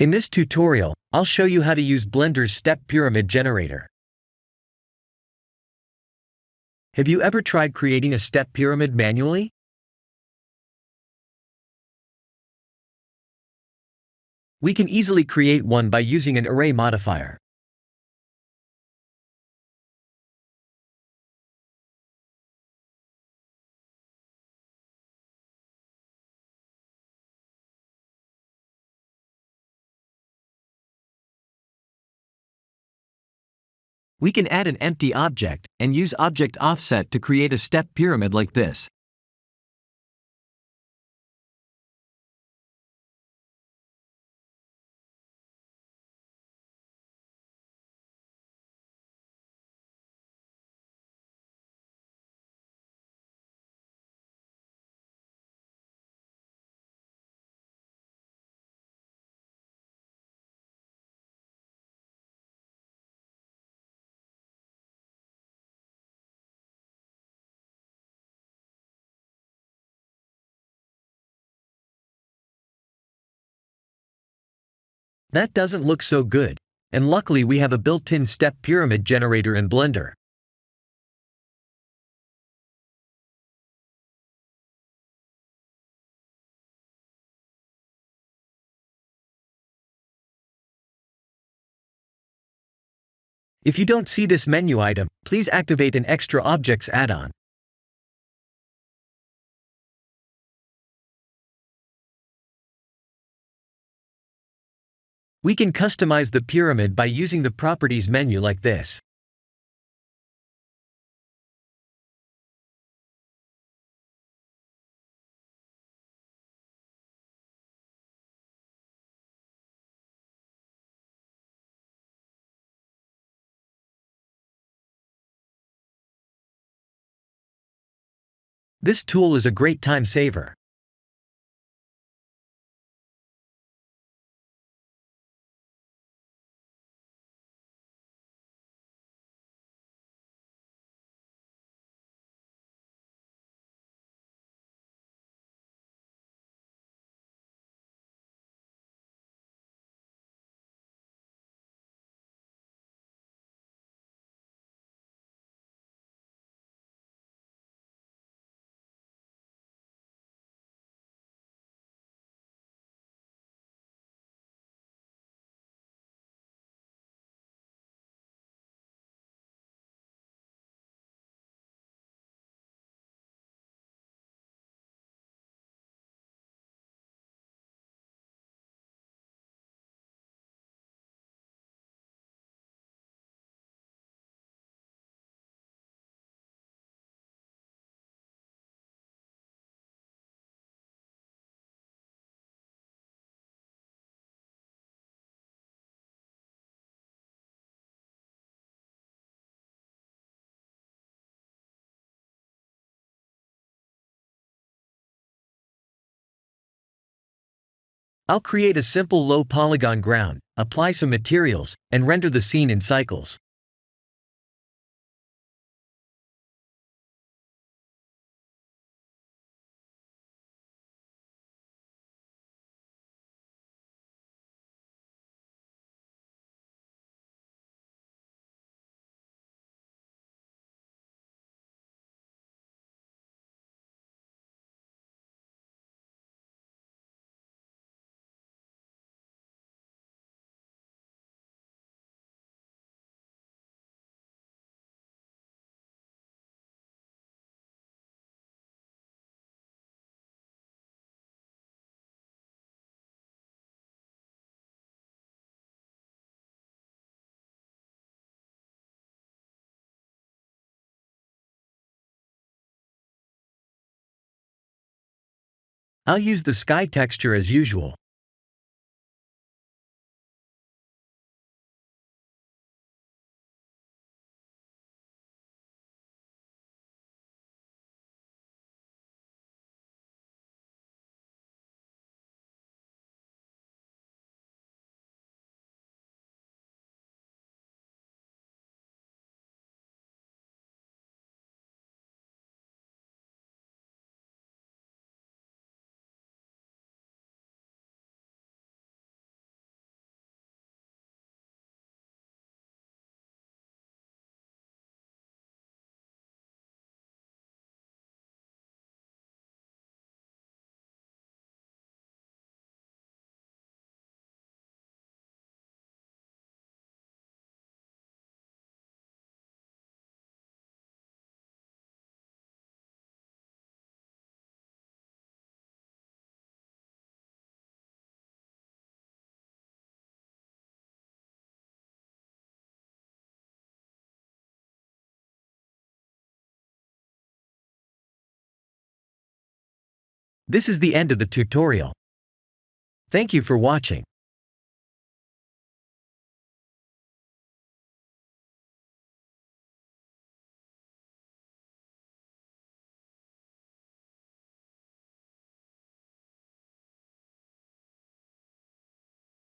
In this tutorial, I'll show you how to use Blender's step pyramid generator. Have you ever tried creating a step pyramid manually? We can easily create one by using an array modifier. We can add an empty object and use object offset to create a step pyramid like this. That doesn't look so good, and luckily we have a built-in step pyramid generator in Blender. If you don't see this menu item, please activate an Extra Objects add-on. We can customize the pyramid by using the Properties menu like this. This tool is a great time saver. I'll create a simple low polygon ground, apply some materials, and render the scene in cycles. I'll use the sky texture as usual. This is the end of the tutorial. Thank you for watching.